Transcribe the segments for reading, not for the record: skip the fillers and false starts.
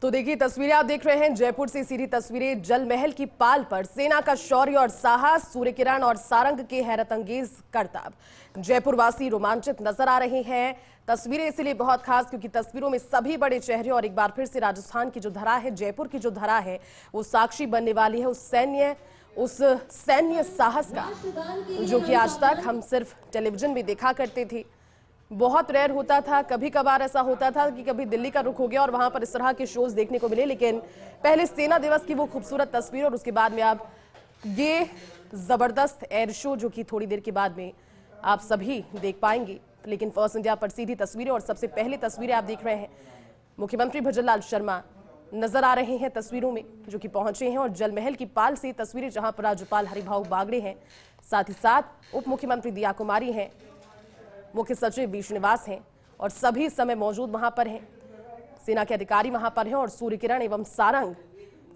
तो देखिए तस्वीरें आप देख रहे हैं जयपुर से सीधी तस्वीरें जल महल की पाल पर सेना का शौर्य और साहस, सूर्य किरण और सारंग के हैरत अंगेज करतब। जयपुर वासी रोमांचित नजर आ रहे हैं। तस्वीरें इसलिए बहुत खास क्योंकि तस्वीरों में सभी बड़े चेहरे और एक बार फिर से राजस्थान की जो धरा है, जयपुर की जो धरा है, वो साक्षी बनने वाली है उस सैन्य साहस का, जो कि आज तक हम सिर्फ टेलीविजन में देखा करते थे। बहुत रेयर होता था, कभी कभार ऐसा होता था कि कभी दिल्ली का रुख हो गया और वहां पर इस तरह के शोज देखने को मिले, लेकिन पहले सेना दिवस की वो खूबसूरत तस्वीर और उसके बाद में आप ये जबरदस्त एयर शो जो कि थोड़ी देर के बाद में आप सभी देख पाएंगे। लेकिन फर्स्ट इंडिया पर सीधी तस्वीरें और सबसे पहले तस्वीरें आप देख रहे हैं। मुख्यमंत्री भजनलाल शर्मा नजर आ रहे हैं तस्वीरों में, जो कि पहुंचे हैं और जल महल की पाल से तस्वीरें, जहां पर राज्यपाल हरिभाऊ बागड़े हैं, साथ ही साथ उप मुख्यमंत्री दिया कुमारी हैं, मुख्य सचिव वी श्रीनिवास हैं और सभी समय मौजूद वहां पर हैं। सेना के अधिकारी वहां पर हैं और सूर्य किरण एवं सारंग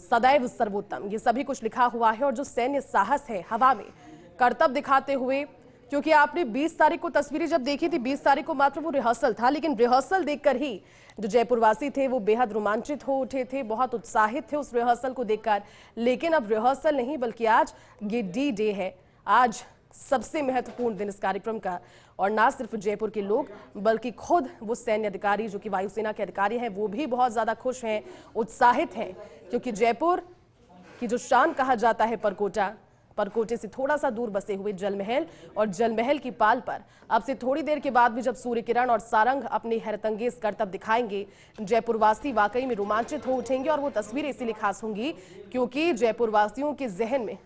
सदैव सर्वोत्तम, ये सभी कुछ लिखा हुआ है। और जो सैन्य साहस है हवा में करतब दिखाते हुए, क्योंकि आपने 20 तारीख को तस्वीरें जब देखी थी, 20 तारीख को मात्र वो रिहर्सल था, लेकिन रिहर्सल देखकर ही जो जयपुरवासी थे वो बेहद रोमांचित हो उठे थे, बहुत उत्साहित थे उस रिहर्सल को देखकर। लेकिन अब रिहर्सल नहीं बल्कि आज ये डी डे है, आज सबसे महत्वपूर्ण दिन इस कार्यक्रम का। और ना सिर्फ जयपुर के लोग बल्कि खुद वो सैन्य अधिकारी जो कि वायुसेना के अधिकारी हैं वो भी बहुत ज्यादा खुश हैं, उत्साहित हैं, क्योंकि जयपुर की जो शान कहा जाता है परकोटे से थोड़ा सा दूर बसे हुए जल महल और जल महल की पाल पर अब से थोड़ी देर के बाद भी जब सूर्य किरण और सारंग अपने हैरतअंगेज करतब दिखाएंगे, जयपुरवासी वाकई में रोमांचित हो उठेंगे। और वो तस्वीरें इसीलिए खास होंगी क्योंकि जयपुरवासियों के जहन में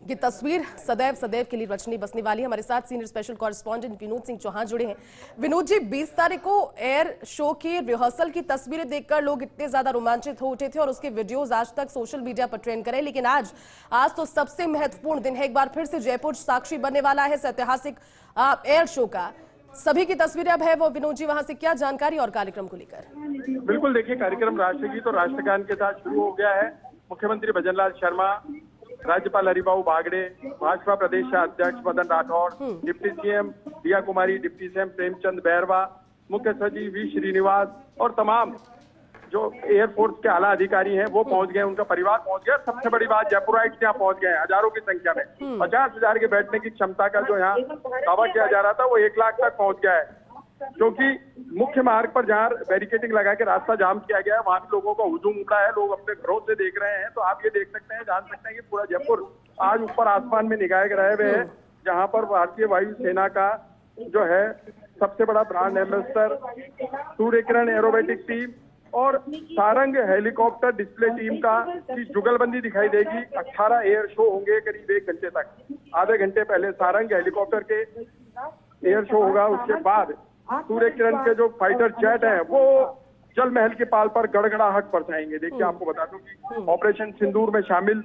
ये तस्वीर सदैव के लिए रचनी बसने वाली है। हमारे साथ senior special correspondent Vinod Singh Chauhan जुड़े हैं। विनोद जी, 20 तारीख को एयर शो की रिहर्सल की तस्वीरें देखकर लोग इतने ज्यादा रोमांचित हो उठे थे और उसके वीडियोस आज तक सोशल मीडिया पर ट्रेंड करे, लेकिन आज तो सबसे महत्वपूर्ण दिन है। एक बार फिर से जयपुर साक्षी बनने वाला है इस ऐतिहासिक एयर शो का। सभी की तस्वीरें अब है वो। विनोद जी, वहां से क्या जानकारी और कार्यक्रम को लेकर? बिल्कुल, देखिए कार्यक्रम राष्ट्रगीत और राष्ट्रगान के साथ शुरू हो गया है। मुख्यमंत्री भजनलाल शर्मा, राज्यपाल हरिभाऊ बागड़े, भाजपा प्रदेश अध्यक्ष मदन राठौड़, डिप्टी सीएम दिया कुमारी, डिप्टी सीएम प्रेमचंद बैरवा, मुख्य सचिव वी श्रीनिवास और तमाम जो एयरफोर्स के आला अधिकारी हैं वो पहुंच गए, उनका परिवार पहुंच गया। सबसे बड़ी बात, जयपुराइट्स यहाँ पहुंच गए हैं हजारों की संख्या में। 50,000 के बैठने की क्षमता का जो यहाँ दावा किया जा रहा था वो 1 लाख तक पहुंच गया है, क्योंकि मुख्य मार्ग पर जहाँ बैरिकेडिंग लगा के रास्ता जाम किया गया है वहां भी लोगों का हुजूम उमड़ा है। लोग अपने घरों से देख रहे हैं, तो आप ये देख सकते हैं, जान सकते हैं कि पूरा जयपुर आज ऊपर आसमान में निगाहे रहे हुए है, जहाँ पर भारतीय वायुसेना का जो है सबसे बड़ा brand ambassador, Surya Kiran aerobatic team और सारंग हेलीकॉप्टर डिस्प्ले टीम का की जुगलबंदी दिखाई देगी। 18 एयर शो होंगे करीब 1 घंटे तक। आधे घंटे पहले सारंग हेलीकॉप्टर के एयर शो होगा, उसके बाद सूर्य किरण के जो फाइटर जेट है वो जल महल के पाल पर गड़गड़ाहट बरसाएंगे। देखिए, आपको बता दूं कि ऑपरेशन सिंदूर में शामिल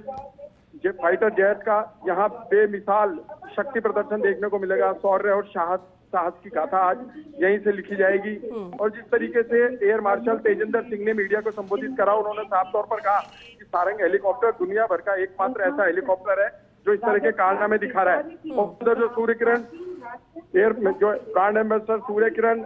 फाइटर जेट का यहाँ बेमिसाल शक्ति प्रदर्शन देखने को मिलेगा। शौर्य और साहस की गाथा आज यहीं से लिखी जाएगी। और जिस तरीके से एयर मार्शल तेजिंदर सिंह ने मीडिया को संबोधित करा, उन्होंने साफ तौर पर कहा कि सारंग हेलीकॉप्टर दुनिया भर का एकमात्र ऐसा हेलीकॉप्टर है जो इस तरह के कारनामे दिखा रहा है। और उधर जो सूर्य किरण एयर में जो ब्रांड एम्बेसडर सूर्य किरण,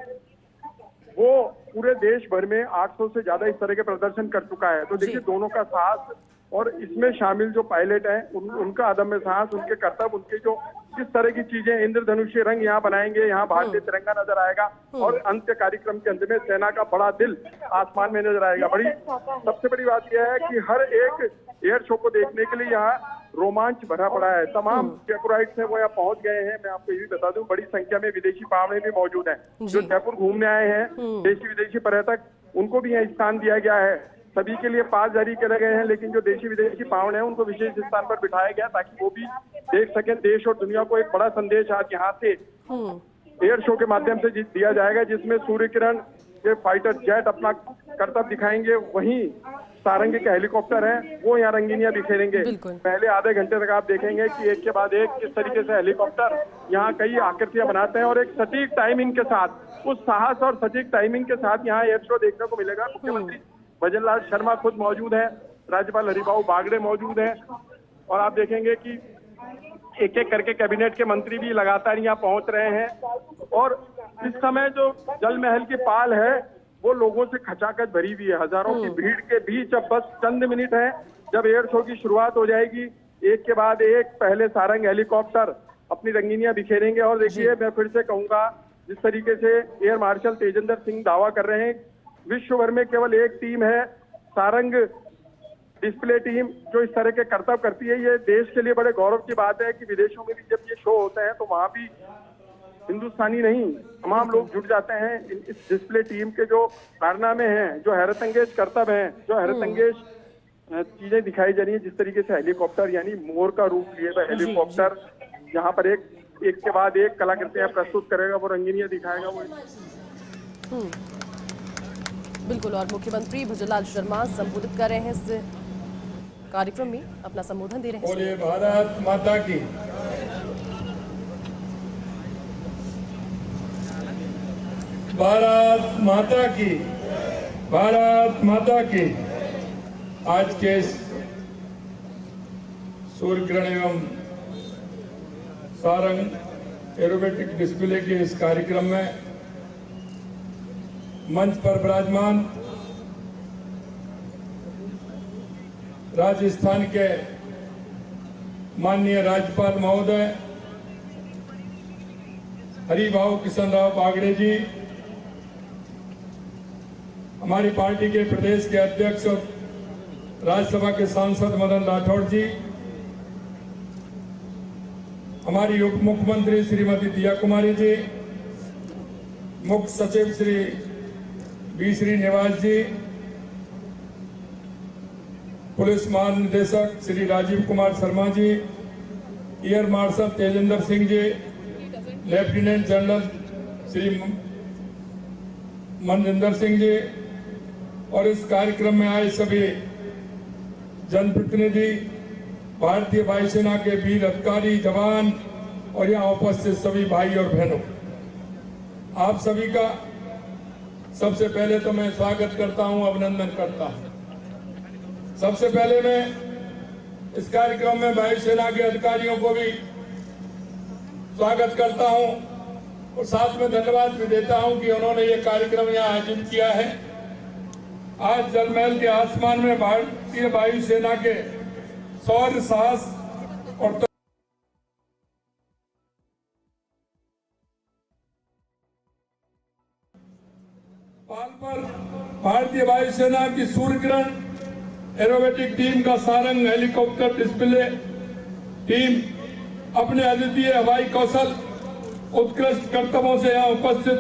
वो पूरे देश भर में 800 से ज्यादा इस तरह के प्रदर्शन कर चुका है। तो देखिए, दोनों का साहस और इसमें शामिल जो पायलट हैं उनका अदम्य साहस, उनके कर्तव्य, उनके जो किस तरह की चीजें, इंद्रधनुषीय रंग यहाँ बनाएंगे, यहाँ भारतीय तिरंगा नजर आएगा और अंत्य कार्यक्रम के अंत में सेना का बड़ा दिल आसमान में नजर आएगा। सबसे बड़ी बात यह है कि हर एक एयर शो को देखने के लिए यहाँ रोमांच भरा पड़ा है। तमाम जयपुराइट्स हैं वो यहाँ पहुंच गए हैं। मैं आपको ये भी बता दूं, बड़ी संख्या में विदेशी पावने भी मौजूद हैं जो जयपुर घूमने आए हैं। देशी विदेशी पर्यटक, उनको भी यहाँ स्थान दिया गया है। सभी के लिए पास जारी करे गए हैं, लेकिन जो देशी विदेशी पावने हैं उनको विशेष स्थान पर बिठाया गया ताकि वो भी देख सकें। देश और दुनिया को एक बड़ा संदेश आज यहाँ से एयर शो के माध्यम से दिया जाएगा, जिसमें सूर्य किरण के फाइटर जेट अपना करतब दिखाएंगे, वहीं सारंग के हेलीकॉप्टर हैं वो यहाँ रंगीनियां बिखेरेंगे। पहले आधे घंटे तक आप देखेंगे कि एक के बाद एक किस तरीके से हेलीकॉप्टर यहाँ कई आकृतियां बनाते हैं और एक सटीक टाइमिंग के साथ, उस साहस और सटीक टाइमिंग के साथ यहाँ एयर शो देखने को मिलेगा। मुख्यमंत्री भजनलाल शर्मा खुद मौजूद हैं, राज्यपाल हरिभाऊ बागड़े मौजूद हैं और आप देखेंगे कि एक एक करके कैबिनेट के मंत्री भी लगातार यहाँ पहुंच रहे हैं। और इस समय जो जल महल की पाल है वो लोगों से खचाखच भरी हुई है। हजारों की भीड़ के बीच अब बस चंद मिनट है, जब एयर शो की शुरुआत हो जाएगी। एक के बाद एक पहले सारंग हेलीकॉप्टर अपनी रंगीनियां बिखेरेंगे। और देखिए, मैं फिर से कहूंगा, जिस तरीके से एयर मार्शल तेजेंद्र सिंह दावा कर रहे हैं, विश्व भर में केवल एक टीम है, सारंग डिस्प्ले टीम, जो इस तरह के करतब करती है। ये देश के लिए बड़े गौरव की बात है कि विदेशों में भी जब ये शो होते हैं तो वहां भी हिंदुस्तानी नहीं, तमाम लोग जुट जाते हैं। इस डिस्प्ले टीम के जो कारनामे हैं, जो हैरतअंगेज करतब हैं, जो हैरतअंगेज चीजें दिखाई जा रही है, जिस तरीके से हेलीकॉप्टर यानी मोर का रूप लिए हुए हेलीकॉप्टर यहाँ पर एक के बाद एक कलाकृतियां प्रस्तुत करेगा, वो रंगीनियां दिखाएगा वो। बिल्कुल, और मुख्यमंत्री भजनलाल शर्मा संबोधित कर रहे हैं इस कार्यक्रम में, अपना संबोधन दे रहे हैं। बोलिए भारत माता की। भारत माता की, भारत माता की। आज के सूर्य किरण एवं सारंग एरोबेटिक डिस्प्ले के इस कार्यक्रम में मंच पर विराजमान राजस्थान के माननीय राज्यपाल महोदय हरिभाऊ किशन राव बागड़े जी, हमारी पार्टी के प्रदेश के अध्यक्ष और राज्यसभा के सांसद मदन राठौड़ जी, हमारी उप मुख्यमंत्री श्रीमती दिया कुमारी जी, मुख्य सचिव श्री बी श्रीनिवास जी, पुलिस महानिदेशक Shri Rajiv Kumar Sharma ji, air marshal Tejendra Singh ji, lieutenant general Shri Manjinder Singh ji, और इस कार्यक्रम में आए सभी जनप्रतिनिधि, भारतीय वायुसेना के वीर अधिकारी, जवान और यहाँ उपस्थित सभी भाई और बहनों, आप सभी का सबसे पहले तो मैं स्वागत करता हूं, अभिनंदन करता हूं। सबसे पहले मैं इस कार्यक्रम में वायुसेना के अधिकारियों को भी स्वागत करता हूं और साथ में धन्यवाद भी देता हूं कि उन्होंने ये कार्यक्रम यहाँ आयोजित किया है। आज जलमहल के आसमान में भारतीय वायुसेना के शौर्य, साहस और पाल पर भारतीय वायुसेना की सूर्य किरण एरोबेटिक टीम का सारंग हेलीकॉप्टर डिस्प्ले टीम अपने अद्वितीय हवाई कौशल, उत्कृष्ट कर्तव्यों से यहाँ उपस्थित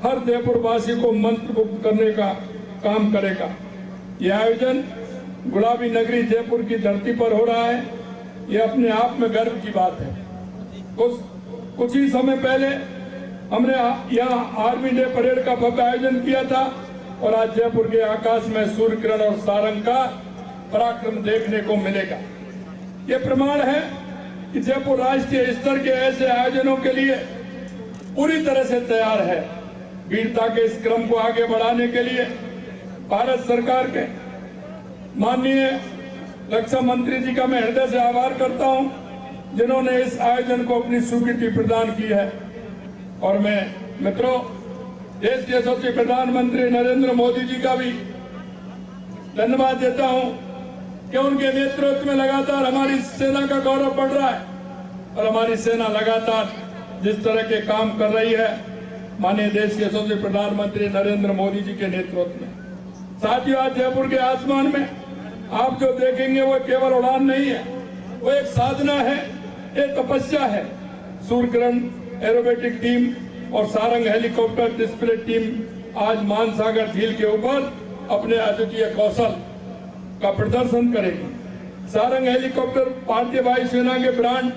हर जयपुर वासी को मंत्रमुग्ध करने का काम करेगा। यह आयोजन गुलाबी नगरी जयपुर की धरती पर हो रहा है, यह अपने आप में गर्व की बात है। कुछ ही समय पहले हमने यहाँ आर्मी डे परेड का भव्य आयोजन किया था और आज जयपुर के आकाश में सूर्य किरण और सारंग का पराक्रम देखने को मिलेगा। ये प्रमाण है कि जयपुर राष्ट्रीय स्तर के ऐसे आयोजनों के लिए पूरी तरह से तैयार है। वीरता के इस क्रम को आगे बढ़ाने के लिए भारत सरकार के माननीय रक्षा मंत्री जी का मैं हृदय से आभार करता हूं, जिन्होंने इस आयोजन को अपनी स्वीकृति प्रदान की है। और मैं मित्रों, देश के यशस्वी प्रधानमंत्री नरेंद्र मोदी जी का भी धन्यवाद देता हूं कि उनके नेतृत्व में लगातार हमारी सेना का गौरव बढ़ रहा है और हमारी सेना लगातार जिस तरह के काम कर रही है, माननीय देश के यशस्वी प्रधानमंत्री नरेंद्र मोदी जी के नेतृत्व में। साथियों, आज जयपुर के आसमान में आप जो देखेंगे वो केवल उड़ान नहीं है, वो एक साधना है, एक तपस्या है। सूर्य किरण एरोबेटिक टीम और सारंग हेलीकॉप्टर डिस्प्ले टीम आज मानसागर झील के ऊपर अपने अद्वितीय कौशल का प्रदर्शन करेगी। सारंग हेलीकॉप्टर भारतीय वायुसेना के ब्रांड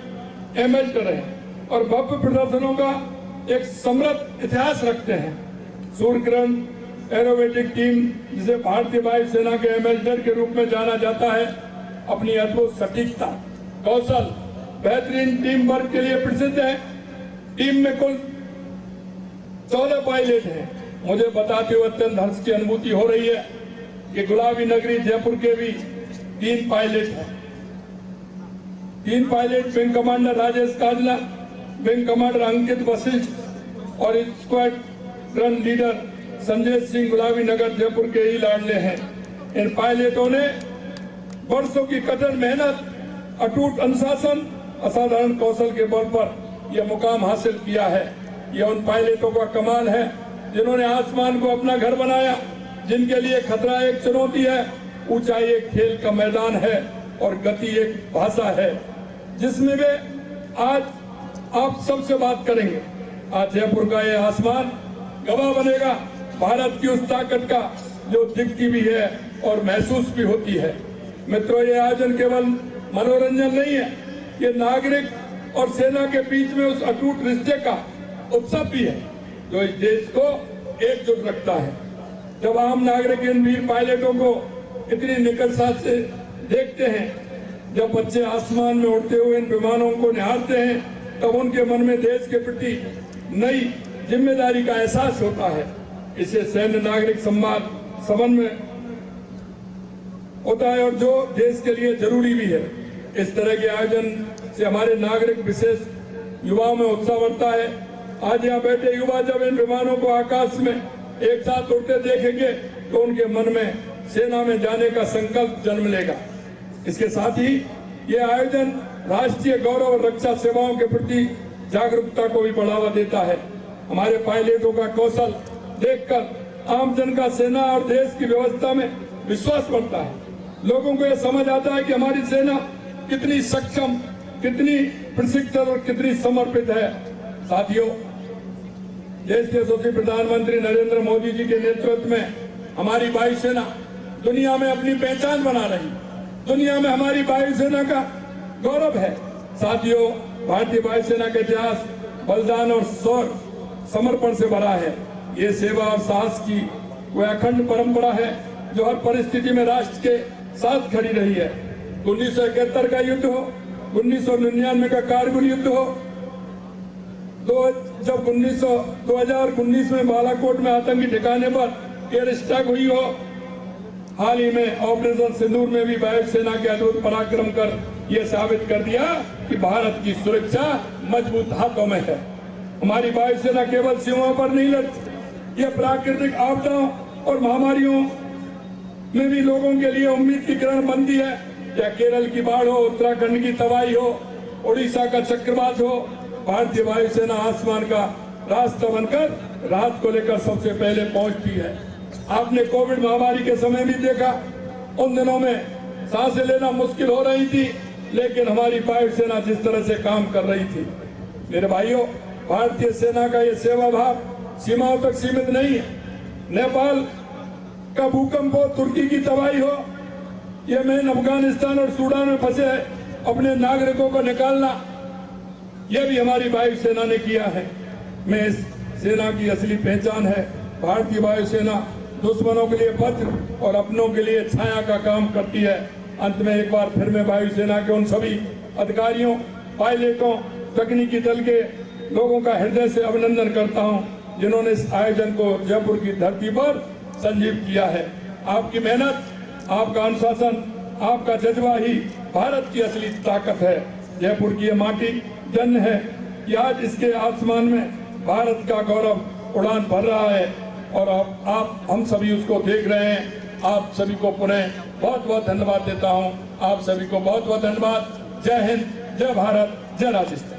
एम्बेसडर है और भव्य प्रदर्शनों का एक समृद्ध इतिहास रखते हैं। सूर्य किरण एरोबेटिक टीम, जिसे भारतीय वायुसेना के एम्बेसडर के रूप में जाना जाता है, अपनी अद्भुत सटीकता, कौशल, बेहतरीन टीम वर्क के लिए प्रसिद्ध है। टीम में कुल 14 पायलट हैं। मुझे बताते हुए अत्यंत हर्ष की अनुभूति हो रही है कि गुलाबी नगरी जयपुर के भी 3 पायलट हैं। 3 pilot wing commander Rajesh Kajla, wing commander Ankit Vashishtha और स्क्वाड्रन लीडर संजय सिंह गुलाबी नगर जयपुर के ही लाडले हैं। इन पायलटों ने वर्षों की कठिन मेहनत, अटूट अनुशासन, असाधारण कौशल के बल पर यह मुकाम हासिल किया है। यह उन पायलटों का कमाल है जिन्होंने आसमान को अपना घर बनाया, जिनके लिए खतरा एक चुनौती है, ऊंचाई एक खेल का मैदान है और गति एक भाषा है, जिसमें वे आज आप सबसे बात करेंगे। आज जयपुर का ये आसमान गवाह बनेगा भारत की उस ताकत का जो दिखती भी है और महसूस भी होती है। मित्रों, ये आयोजन केवल मनोरंजन नहीं है, ये नागरिक और सेना के बीच में उस अटूट रिश्ते का उत्सव भी है जो इस देश को एकजुट रखता है। जब आम नागरिक इन वीर पायलटों को इतनी निकटता से देखते हैं, जब बच्चे आसमान में उड़ते हुए इन विमानों को निहारते हैं, तब उनके मन में देश के प्रति नई जिम्मेदारी का एहसास होता है। इससे सैन्य नागरिक संवाद समन्वय होता है और जो देश के लिए जरूरी भी है। इस तरह के आयोजन से हमारे नागरिक, विशेष युवाओं में उत्साह बढ़ता है। आज यहाँ बैठे युवा जब इन विमानों को आकाश में एक साथ उड़ते देखेंगे तो उनके मन में सेना में जाने का संकल्प जन्म लेगा। इसके साथ ही ये आयोजन राष्ट्रीय गौरव और रक्षा सेवाओं के प्रति जागरूकता को भी बढ़ावा देता है। हमारे पायलटों का कौशल देखकर आम जन का सेना और देश की व्यवस्था में विश्वास बढ़ता है। लोगों को यह समझ आता है कि हमारी सेना कितनी सक्षम, कितनी प्रशिक्षित और कितनी समर्पित है। साथियों, देश के यशस्वी प्रधानमंत्री नरेंद्र मोदी जी के नेतृत्व में हमारी वायुसेना दुनिया में अपनी पहचान बना रही, दुनिया में हमारी वायुसेना का गौरव है। साथियों, भारतीय वायुसेना का इतिहास बलिदान और शौर्य, समर्पण से भरा है। ये सेवा और साहस की वह अखंड परंपरा है जो हर परिस्थिति में राष्ट्र के साथ खड़ी रही है। 1971 का युद्ध हो, 1999 का कारगिल युद्ध हो, जब 2019 में बालाकोट में आतंकी ठिकाने पर एयर स्ट्राइक हुई हो, हाल ही में ऑपरेशन सिंदूर में भी वायुसेना के अद्भुत पराक्रम कर यह साबित कर दिया कि भारत की सुरक्षा मजबूत हाथों में है। हमारी वायुसेना केवल सीमाओं पर नहीं लड़ती, यह प्राकृतिक आपदाओं और महामारियों में भी लोगों के लिए उम्मीद की किरण बनती है। या केरल की बाढ़ हो, उत्तराखंड की तबाही हो, उड़ीसा का चक्रवात हो, भारतीय वायुसेना आसमान का रास्ता बनकर राहत को लेकर सबसे पहले पहुंचती है। आपने कोविड महामारी के समय भी देखा, उन दिनों में सांसें लेना मुश्किल हो रही थी, लेकिन हमारी वायुसेना जिस तरह से काम कर रही थी। मेरे भाइयों, भारतीय सेना का ये सेवा भाव सीमाओं तक सीमित नहीं है। नेपाल का भूकंप हो, तुर्की की तबाही हो, येमेन, अफगानिस्तान और सूडान में फंसे अपने नागरिकों को निकालना, यह भी हमारी वायुसेना ने किया है। मैं इस सेना की असली पहचान है। भारतीय वायुसेना दुश्मनों के लिए वज्र और अपनों के लिए छाया का काम करती है। अंत में एक बार फिर मैं वायुसेना के उन सभी अधिकारियों, पायलटों, तकनीकी दल के लोगों का हृदय से अभिनंदन करता हूं, जिन्होंने इस आयोजन को जयपुर की धरती पर संजीव किया है। आपकी मेहनत, आपका अनुशासन, आपका जज्बा ही भारत की असली ताकत है। जयपुर की ये माटी जन्म है कि आज इसके आसमान में भारत का गौरव उड़ान भर रहा है और आप हम सभी उसको देख रहे हैं। आप सभी को पुनः बहुत बहुत धन्यवाद देता हूं। आप सभी को बहुत बहुत धन्यवाद। जय हिंद, जय भारत, जय राजस्थान।